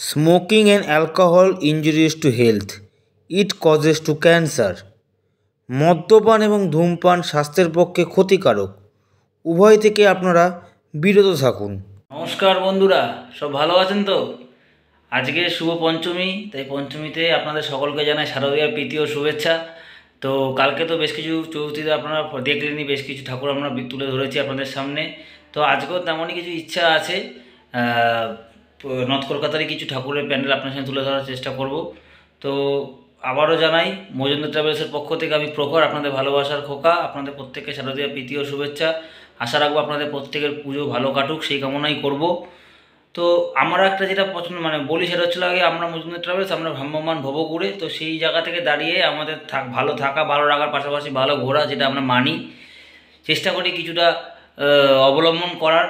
Smoking and alcohol injuries to health. It causes to cancer. মদ্যপান এবং ধূমপান স্বাস্থ্যের পক্ষে ক্ষতিকারক। উভয় থেকে আপনারা বিরত থাকুন। নমস্কার বন্ধুরা, সব ভালো আছেন তো? আজকে শুভ পঞ্চমী, তাই পঞ্চমীতে আপনাদের সকলকে জানাই শারদীয়ার প্রীতি ও শুভেচ্ছা। তো কালকে তো বেশ কিছু চতুর্থীতে আপনারা দেখলেনই, বেশ কিছু ঠাকুর আমরা তুলে ধরেছি আপনাদের সামনে। তো আজকেও তেমনই কিছু ইচ্ছা আছে, নর্থ কলকাতারই কিছু ঠাকুরের প্যান্ডেল আপনার সামনে তুলে ধরার চেষ্টা করব। তো আবারও জানাই, মজুমদার ট্রাভেলসের পক্ষ থেকে আমি প্রখর, আপনাদের ভালোবাসার খোকা, আপনাদের প্রত্যেককে শারদীয়ার প্রীতি ও শুভেচ্ছা। আশা রাখবো আপনাদের প্রত্যেকের পুজো ভালো কাটুক, সেই কামনাই করব। তো আমরা একটা যেটা পছন্দ বলি, সেটা হচ্ছিল আগে আমরা মজুমদার ট্রাভেলস, আমরা ভ্রাম্যমান ভবঘুরে। তো সেই জায়গা থেকে দাঁড়িয়ে আমাদের ভালো থাকা, ভালো রাখার পাশাপাশি ভালো ঘোরা, যেটা আমরা মানি, চেষ্টা করি কিছুটা অবলম্বন করার।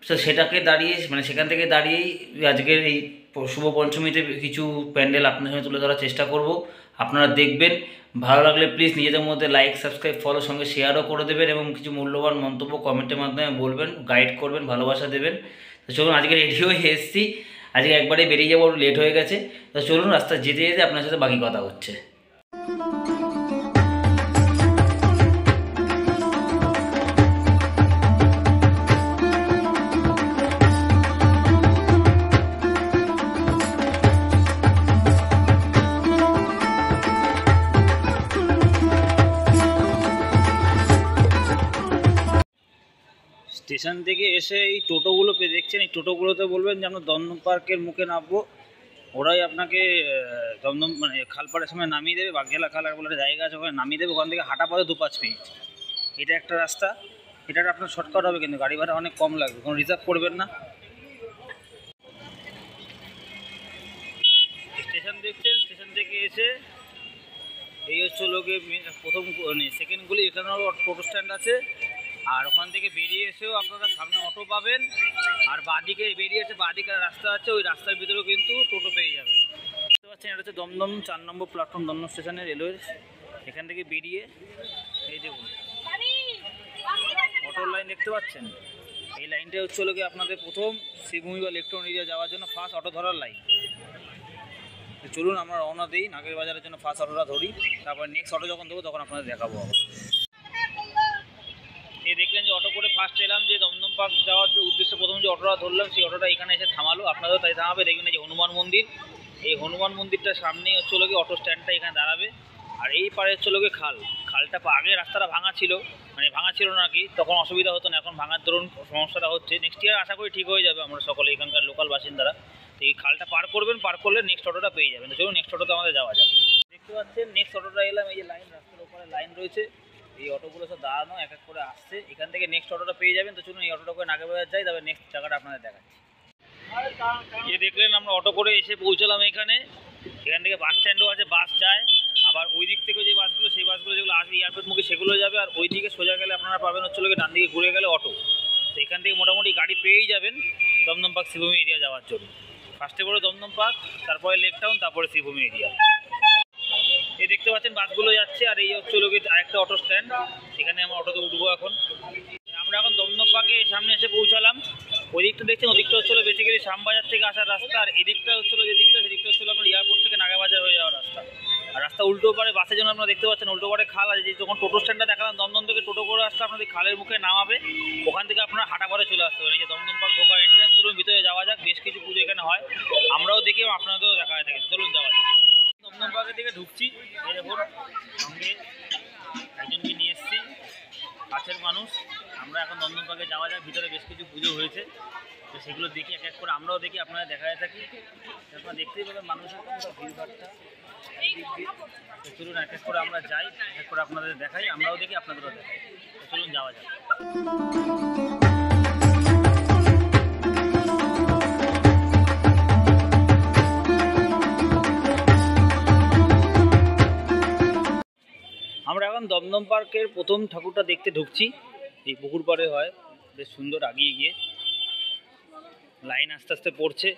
তো সেটাকে দাঁড়িয়ে সেখান থেকে দাঁড়িয়েই আজকের এই শুভ পঞ্চমীতে কিছু প্যান্ডেল আপনার সঙ্গে তুলে ধরার চেষ্টা করব। আপনারা দেখবেন, ভালো লাগলে প্লিজ নিজেদের মধ্যে লাইক, সাবস্ক্রাইব, ফলো, সঙ্গে শেয়ারও করে দেবেন এবং কিছু মূল্যবান মন্তব্য কমেন্টের মাধ্যমে বলবেন, গাইড করবেন, ভালোবাসা দেবেন। তো চলুন, আজকে রেডি হয়ে এসেছি, আজকে একবারে বেরিয়ে যাবো, লেট হয়ে গেছে। তো চলুন, রাস্তা যেতে যেতে আপনার সাথে বাকি কথা হচ্ছে। স্টেশন থেকে এসে এই টোটোগুলো দেখছেন, এই টোটোগুলোতে বলবেন যে আমরা দমদম পার্কের মুখে নামবো। ওরাই আপনাকে দমদম খালপাড়ের সময় নামিয়ে দেবে। বাঘেলা খাল বলে একটা জায়গা আছে, ওখানে নামিয়ে দেবে। ওখান থেকে হাঁটা পথে 2-5 মিনিট। এটা একটা রাস্তা, এটা আপনার শর্টকাট হবে, কিন্তু গাড়ি ভাড়া অনেক কম লাগবে, কোনো রিজার্ভ করবেন না। স্টেশন দেখছেন, স্টেশন থেকে এসে এই হচ্ছে লোকে প্রথম সেকেন্ডগুলি, এখানেও টোটো স্ট্যান্ড আছে। আর ওখান থেকে বেরিয়ে এসেও আপনারা সামনে অটো পাবেন, আর বাঁদিকে বেরিয়ে এসে বাঁদিকে রাস্তা আছে, ওই রাস্তার ভিতরেও কিন্তু টোটো পেয়ে যাবেন। দেখতে পাচ্ছেন, এটা হচ্ছে দমদম 4 নম্বর প্ল্যাটফর্ম, দমদম স্টেশনের রেলওয়ে। এখান থেকে বেরিয়ে এই দেখুন অটোর লাইন দেখতে পাচ্ছেন। এই লাইনটা হচ্ছে লোকে আপনাদের প্রথম শ্রীভূমি বা ইলেকট্রন এরিয়া যাওয়ার জন্য ফার্স্ট অটো ধরার লাইন। চলুন আমরা রওনা দিই, নাগের বাজারের জন্য ফার্স্ট অটোটা ধরি, তারপর নেক্সট অটো যখন দেবো তখন আপনাদের দেখাবো আবার। এই দেখলেন যে অটো করে ফার্স্ট এলাম, যে দমদম পার্ক যাওয়ার উদ্দেশ্যে প্রথম যে অটোটা ধরলাম, সেই অটোটা এখানে এসে থামালো। আপনাদেরও তাই থামাবে। দেখবেন যে হনুমান মন্দির, এই হনুমান মন্দিরটার সামনেই হচ্ছে লোকে অটো স্ট্যান্ডটা এখানে দাঁড়াবে। আর এই পারে হচ্ছে লোকে খালটা আগে রাস্তাটা ভাঙা ছিল, ভাঙা ছিল না কি, তখন অসুবিধা হতো না। এখন ভাঙার দরুন সমস্যাটা হচ্ছে। নেক্সট ইয়ার আশা করি ঠিক হয়ে যাবে, আমরা সকলে এখানকার লোকাল বাসিন্দারা। তো এই খালটা পার করবেন, পার করলে নেক্সট অটোটা পেয়ে যাবেন। তো চলুন নেক্সট অটোতে আমাদের যাওয়া যাবে। দেখতে পাচ্ছেন নেক্সট অটোটা এলাম, এই যে লাইন, রাস্তার উপরে লাইন রয়েছে, এই অটোগুলো সব দাঁড়ানো, এক এক করে আসছে। এখান থেকে নেক্সট অটোটা পেয়ে যাবেন। তো চলুন এই অটোটা করে নাগেরবাজার যাই, তবে নেক্সট জায়গাটা আপনাদের দেখাচ্ছি। এই দেখলেন আমরা অটো করে এসে পৌঁছলাম এখানে। এখান থেকে বাস স্ট্যান্ডও আছে, বাস যায়। আবার ওই দিক থেকে যে বাসগুলো, সেই বাসগুলো যেগুলো আসবে এয়ারপোর্ট মুখে, সেগুলো যাবে। আর ওই দিকে সোজা গেলে আপনারা পাবেন হচ্ছে লোকে ডান দিকে ঘুরে গেলে অটো। তো এখান থেকে মোটামুটি গাড়ি পেয়েই যাবেন দমদম পার্ক শ্রীভূমি এরিয়া যাওয়ার জন্য। ফার্স্টে করে দমদম পার্ক, তারপরে লেক টাউন, তারপরে শ্রীভূমি এরিয়া। এই দেখতে পাচ্ছেন বাসগুলো যাচ্ছে। আর এই হচ্ছে লোকে আরেকটা অটো স্ট্যান্ড, এখানে আমরা অটোতে উঠবো এখন। আমরা এখন দমদম পার্কের সামনে এসে পৌঁছালাম। ওই দিকটা দেখছেন, ওদিকটা হচ্ছিল বেসিক্যালি শ্যামবাজার থেকে আসার রাস্তা। আর এদিকটা হচ্ছিল যেদিকটা, সেদিকটা হচ্ছিল আপনার এয়ারপোর্ট থেকে নাগেরবাজার হয়ে যাওয়ার রাস্তা। আর রাস্তা উল্টো পারে বাসের জন্য আপনারা দেখতে পাচ্ছেন উল্টো পারে খাল আছে। যখন টোটো স্ট্যান্ডটা দেখালাম, দমদম থেকে টোটো করে আসতে আপনাদের খালের মুখে নামাবে, ওখান থেকে আপনারা হাঁটা পথে চলে আসতে পারেন। এই যে দমদম পার্ক ঢোকার এন্ট্রেন্স। চলুন ভিতরে যাওয়া যাক, বেশ কিছু পুজো এখানে হয়, আমরাও দেখি এবং আপনাদেরও দেখা হয়ে থাকে। চলুন যাওয়া যাক। দমদম পার্কের দিকে ঢুকছি, এই দেখুন সঙ্গে একজনকে নিয়ে এসেছি, কাছের মানুষ। আমরা এখন দমদম পার্কে যাওয়া যায়। ভিতরে বেশ কিছু পুজো হয়েছে, তো সেগুলো দেখি, এক এক করে আমরাও দেখি, আপনারা দেখা যায় থাকি। আপনারা দেখতেই পাবেন মানুষের ভিড়ভাড়টা। তো চলুন এক এক করে আমরা যাই, এক এক করে আপনাদের দেখাই, আমরাও দেখি, আপনাদেরও দেখাই। তো চলুন যাওয়া যাক। আমরা এখন দমদম পার্কের প্রথম ঠাকুরটা দেখতে ঢুকছি। এই পুকুর পাড়ে হয়, বেশ সুন্দর। আগিয়ে গিয়ে লাইন আস্তে আস্তে পড়ছে,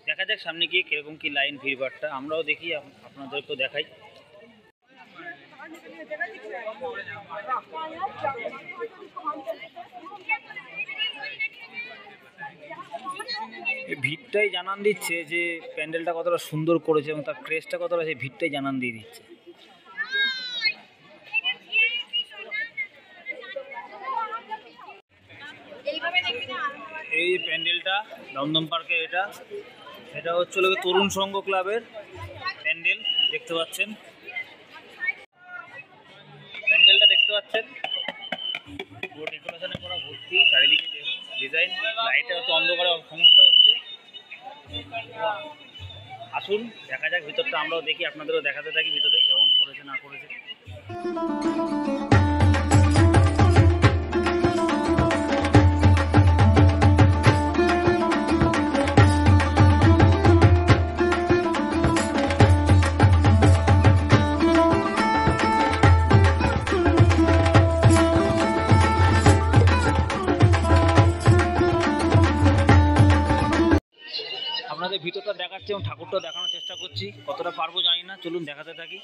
দেখা যাক সামনে গিয়ে কীরকম কী লাইন, ভিড়ভাড়টা আমরাও দেখি, আপনাদেরকেও দেখাই। এই ভিড়টাই জানান দিচ্ছে যে প্যান্ডেলটা কতটা সুন্দর করেছে এবং তার ক্রেজটা কতটা, সেই ভিড়টাই জানান দিয়ে দিচ্ছে। এই প্যান্ডেলটা দমদম পার্কে, এটা হচ্ছে তরুণ সংঘ ক্লাবের প্যান্ডেল। দেখতে পাচ্ছেন প্যান্ডেলটা, দেখতে পাচ্ছেন পুরো ডেকোরেশনে করা ভর্তি, চারিদিকে ডিজাইন, লাইটে হয়তো অন্ধকারে সমস্যা হচ্ছে। আসুন দেখা যাক ভিতরটা, আমরাও দেখি, আপনাদেরও দেখাতে থাকি ভিতরে কেমন করেছে না করেছে। আপনাদের ভিতরটা দেখাচ্ছি এবং ঠাকুরটাও দেখানোর চেষ্টা করছি, কতটা পারবো জানি না, চলুন দেখাতে থাকি।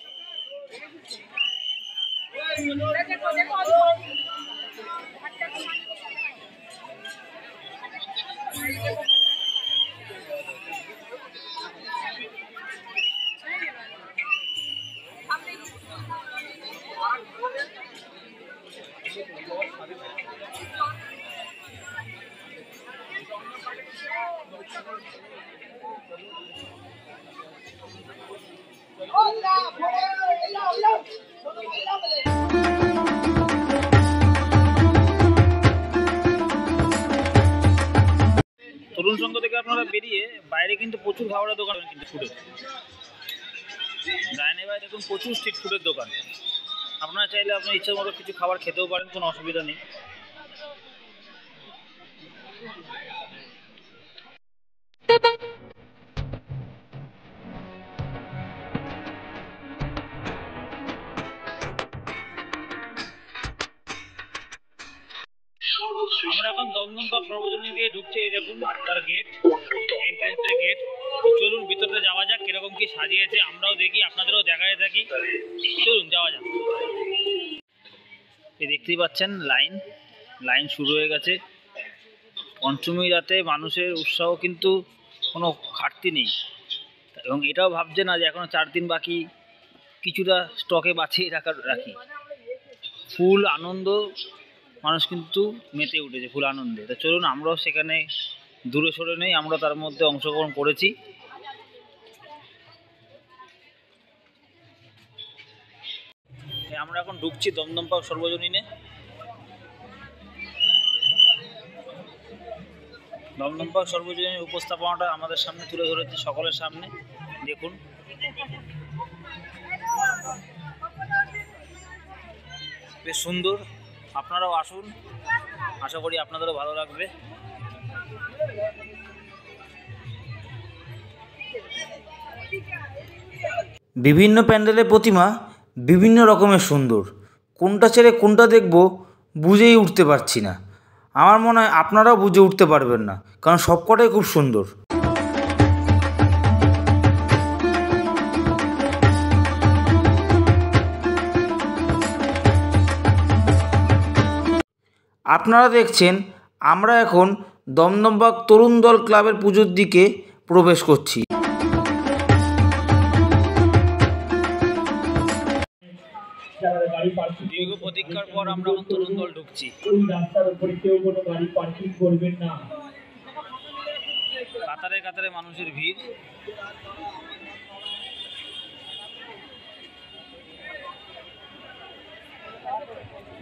তরুণ সংঘ থেকে আপনারা বেরিয়ে বাইরে কিন্তু প্রচুর খাবারের দোকান, কিন্তু ফুডের ডাইনে বাইরে দেখুন প্রচুর স্ট্রিট ফুডের দোকান। আপনারা চাইলে আপনার ইচ্ছা মতো কিছু খাবার খেতেও পারেন, কোনো অসুবিধা নেই। আমরা এখন দমদম পার্ক সর্বজনীন দিয়ে ঢুকছি, এই দেখুন তার গেট, এন্ট্রান্সের গেট। চলুন ভিতরে যাওয়া যাক, কিরকম কি সাজিয়েছে আমরাও দেখি, আপনাদেরও দেখাতে থাকি। চলুন যাওয়া যাক। এই দেখতেই পাচ্ছেন লাইন শুরু হয়ে গেছে। পঞ্চমী রাতে মানুষের উৎসাহ কিন্তু কোনো ঘাটতি নেই, এবং এটাও ভাবছে না যে এখনো 4 দিন বাকি, কিছুটা স্টকে বাঁচিয়ে রাখি। ফুল আনন্দ, মানুষ কিন্তু মেতে উঠেছে ফুল আনন্দে। তো চলুন আমরাও সেখানে দূরে সরে নেই, আমরা তার মধ্যে অংশগ্রহণ করেছি। আমরা এখন ঢুকছি দমদম পার্ক সর্বজনীনে। দমদম পার্ক সর্বজনীনের উপস্থাপনাটা আমাদের সামনে তুলে ধরেছে সকলের সামনে, দেখুন। বেশ সুন্দর, আপনারাও আসুন, আশা করি আপনাদেরও ভালো লাগবে। বিভিন্ন প্যান্ডেলের প্রতিমা বিভিন্ন রকমের সুন্দর, কোনটা ছেড়ে কোনটা দেখব বুঝেই উঠতে পারছি না। আমার মনে হয় আপনারাও বুঝে উঠতে পারবেন না, কারণ সবকটাই খুব সুন্দর। আপনারা দেখছেন আমরা এখন দমদম পার্ক তরুণ দল ক্লাবের পুজোর দিকে প্রবেশ করছি। দীর্ঘ প্রতীক্ষার পর আমরা এখন তরুণ দল ঢুকছি। রাস্তার উপরে কেউ কোনো গাড়ি পার্কিং করবেন না। কাতারে কাতারে মানুষের ভিড়।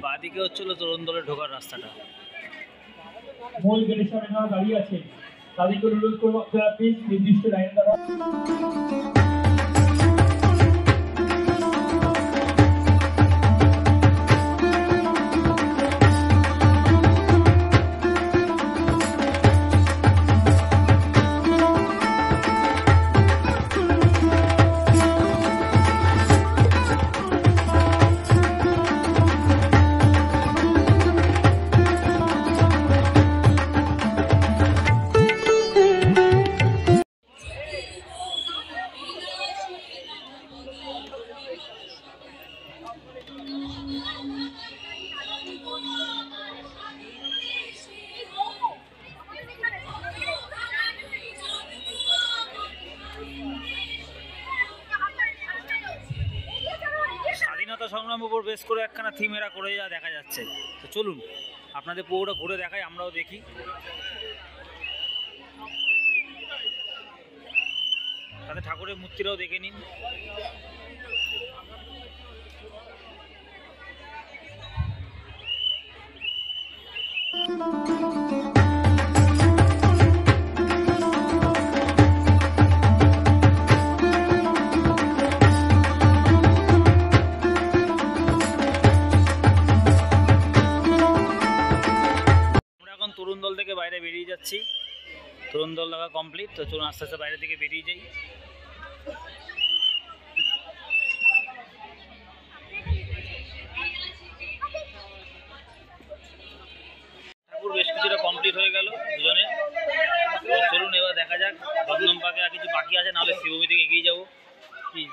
বাদিকে হচ্ছিল তরুণ দলের ঢোকার রাস্তাটা। মূল গেটের সামনে যারা দাঁড়িয়ে আছে তাদেরকে অনুরোধ করবো আপনারা প্লিজ নির্দিষ্ট লাইনে দাঁড়ান। স্বাধীনতা সংগ্রামের উপর বেশ করে একখানা থিম এরা করে যা দেখা যাচ্ছে। তো চলুন আপনাদের পুরোটা ঘুরে দেখাই, আমরাও দেখি। তাতে ঠাকুরের মূর্তিরাও দেখে নিন। তরুণ দল থেকে বাইরে বেরিয়ে যাচ্ছি, তরুণ দল দেখা কমপ্লিট। তো চলুন আস্তে আস্তে বাইরে থেকে বেরিয়ে যাই। ঠাকুর বেশ কিছুটা কমপ্লিট হয়ে গেল দুজনে। তো চলুন এবার দেখা যাক দমদম পার্কে আর কিছু বাকি আছে, নাহলে শিবভূমি থেকে এগিয়ে যাবো।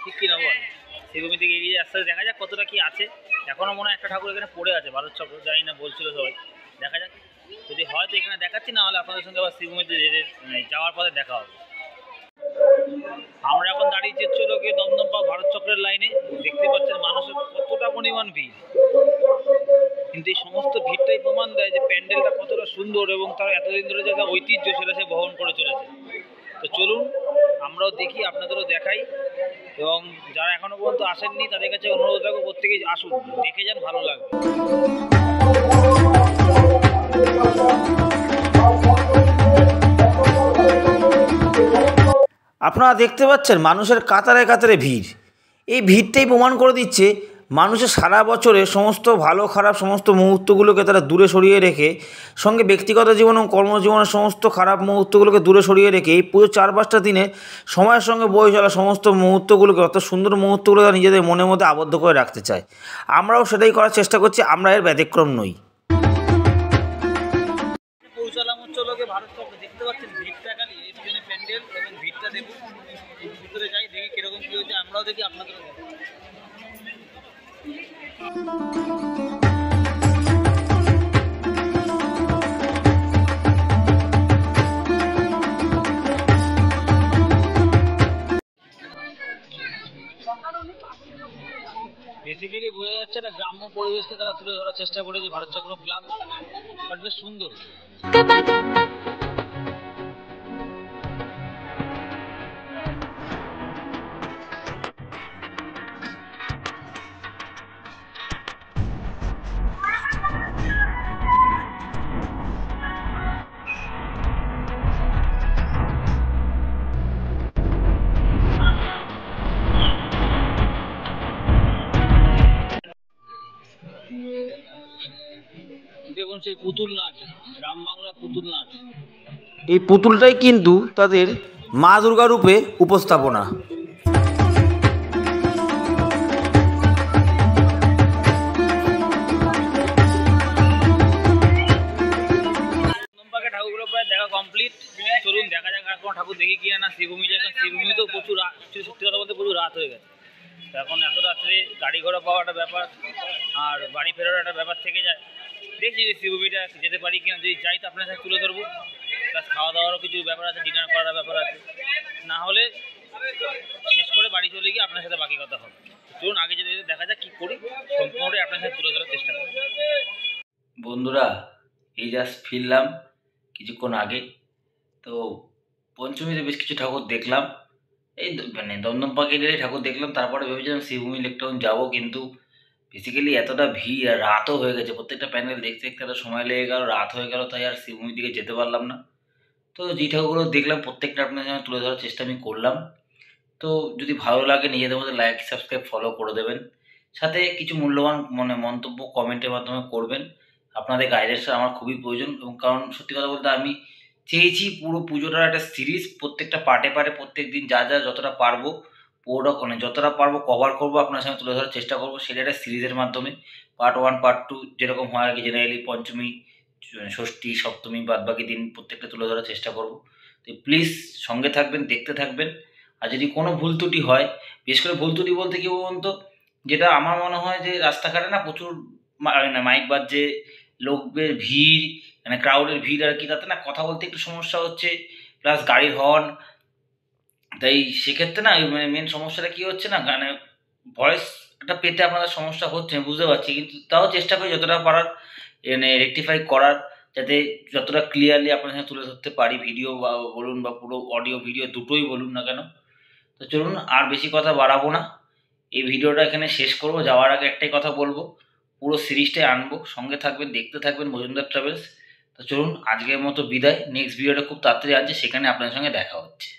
ঠিক কিনা বল, শিবভূমি থেকে এগিয়ে আস্তে আস্তে দেখা যাক কতটা কি আছে। এখনও মনে হয় একটা ঠাকুর এখানে পড়ে আছে, ভারত চক্র, জানি না, বলছিল সবাই। দেখা যাক, যদি হয়তো এখানে দেখাচ্ছি, না হলে আপনাদের সঙ্গে আবার শিবভূমিতে যাওয়ার পথে দেখা হবে। আমরা এখন দাঁড়িয়েছি হলো গিয়ে দমদম পার্ক ভারত চক্রের লাইনে। দেখতে পাচ্ছেন মানুষের কতটা পরিমাণ ভিড়, কিন্তু এই সমস্ত ভিড়টাই প্রমাণ দেয় যে প্যান্ডেলটা কতটা সুন্দর এবং তারা এতদিন ধরে যে ঐতিহ্য সেটা সে বহন করে চলেছে। তো চলুন আমরাও দেখি, আপনাদেরও দেখাই, এবং যারা এখনো পর্যন্ত আসেননি তাদের কাছে অনুরোধ রাখবো প্রত্যেকেই আসুন, দেখে যান, ভালো লাগবে। আপনারা দেখতে পাচ্ছেন মানুষের কাতারে কাতারে ভিড়। এই ভিড়টাই প্রমাণ করে দিচ্ছে মানুষের সারা বছরের সমস্ত ভালো খারাপ সমস্ত মুহূর্তগুলোকে তারা দূরে সরিয়ে রেখে, সঙ্গে ব্যক্তিগত জীবন এবং কর্মজীবনের সমস্ত খারাপ মুহূর্তগুলোকে দূরে সরিয়ে রেখে এই পুরো 4-5টা দিনে সময়ের সঙ্গে বয়ে চলা সমস্ত মুহূর্তগুলোকে, অর্থাৎ সুন্দর মুহূর্তগুলো তারা নিজেদের মনের মধ্যে আবদ্ধ করে রাখতে চায়। আমরাও সেটাই করার চেষ্টা করছি, আমরা এর ব্যতিক্রম নই। পৌঁছালাম হচ্ছে লোকে ভারত চক্র। দেখতে পাচ্ছেন ভিড়টা, খালি এখানে প্যান্ডেল এবং ভিড়টা দেখুন। ভিতরে যাই, দেখি কিরকম কি হয়েছে, আমরাও দেখি, আপনাদেরও দেখি। বেসিক্যালি বোঝা যাচ্ছে একটা গ্রাম্য পরিবেশকে তারা তুলে ধরার চেষ্টা করেছে ভারত চক্র ক্লাব, বাট বেশ সুন্দর। দেখুন সেই পুতুল নাচ, গ্রাম বাংলা পুতুল নাচ। এই পুতুলটাই কিন্তু তাদের মা দুর্গা রূপে উপস্থাপনা। ঠাকুরগুলো প্রায় দেখা কমপ্লিট। চলুন দেখা যাক আর কোনো ঠাকুর দেখি কিনা। না শিবভূমি যায়, কারণ শিবভূমিতেও প্রচুর সত্যি কথা বলতে প্রচুর রাত হয়ে গেছে। এখন এত রাত্রে গাড়ি ঘোড়া পাওয়া একটা ব্যাপার, আর বাড়ি ফেরার একটা ব্যাপার থেকে যায়। দেখছি যে শিবভূমিটা যেতে পারি কিনা, যদি যাই তো আপনার সাথে তুলে ধরবো। প্লাস খাওয়া দাওয়ারও কিছু ব্যাপার আছে, ডিনার করার ব্যাপার আছে, না হলে শেষ করে বাড়ি চলে গিয়ে আপনার সাথে বাকি কথা হবে। চলুন আগে যেতে দেখা যাক কী করি, সম্পূর্ণটাই আপনার সাথে তুলে ধরার চেষ্টা করি। বন্ধুরা, এই জাস্ট ফিরলাম কিছুক্ষণ আগে। তো পঞ্চমীতে বেশ কিছু ঠাকুর দেখলাম, এই মানে দমদম পার্কে ঠাকুর দেখলাম। তারপরে ভেবেছিলাম শিবভূমি লেকটাউন যাবো, কিন্তু বেসিক্যালি এতটা ভিড় আর রাতও হয়ে গেছে, প্রত্যেকটা প্যান্ডেল দেখতে দেখতে এত সময় লেগে গেল, রাত হয়ে গেল, তাই আর শিবভূমির দিকে যেতে পারলাম না। তো যে ঠাকুরগুলো দেখলাম প্রত্যেকটা আপনার সামনে তুলে ধরার চেষ্টা আমি করলাম। তো যদি ভালো লাগে নিজেদের মধ্যে লাইক সাবস্ক্রাইব ফলো করে দেবেন, সাথে কিছু মূল্যবান মন্তব্য কমেন্টের মাধ্যমে করবেন। আপনাদের গাইডেন্স আমার খুবই প্রয়োজন, এবং কারণ সত্যি কথা বলতে আমি চেয়েছি পুরো পুজোটার একটা সিরিজ, প্রত্যেকটা পার্টে পার্টে প্রত্যেক দিন যা যা যতটা পারবো পুরোটা মানে যতটা পারবো কভার করবো, আপনার সামনে তুলে ধরার চেষ্টা করবো। সেটা একটা সিরিজের মাধ্যমে পার্ট 1 পার্ট 2 যেরকম হয় আর কি, জেনারেলি পঞ্চমী ষষ্ঠী সপ্তমী বাদবাকি দিন প্রত্যেকটা তুলে ধরার চেষ্টা করবো। তো প্লিজ সঙ্গে থাকবেন, দেখতে থাকবেন। আর যদি কোনো ভুল ত্রুটি হয়, বিশেষ করে ভুল ত্রুটি বলতে কি বলুন তো, যেটা আমার মনে হয় যে রাস্তাঘাটে না প্রচুর মাইক বাজছে, লোকের ভিড় মানে ক্রাউডের ভিড় আর কি, তাতে না কথা বলতে একটু সমস্যা হচ্ছে, প্লাস গাড়ির হর্ন। তাই সেক্ষেত্রে না মেন সমস্যাটা কী হচ্ছে না, মানে ভয়েস একটা পেতে আপনাদের সমস্যা হচ্ছে বুঝতে পারছি, কিন্তু তাও চেষ্টা করি যতটা পারার রেকটিফাই করার, যাতে যতটা ক্লিয়ারলি আপনার সাথে তুলে ধরতে পারি, ভিডিও বা বলুন বা পুরো অডিও ভিডিও দুটোই বলুন না কেন। তো চলুন আর বেশি কথা বাড়াবো না, এই ভিডিওটা এখানে শেষ করব। যাওয়ার আগে একটাই কথা বলবো, পুরো সিরিজটাই আনবো, সঙ্গে থাকবেন, দেখতে থাকবেন মজুমদার ট্রাভেলস। তো চলুন আজকের মতো বিদায়, নেক্সট ভিডিওটা খুব তাড়াতাড়ি আছে, সেখানে আপনাদের সঙ্গে দেখা হচ্ছে।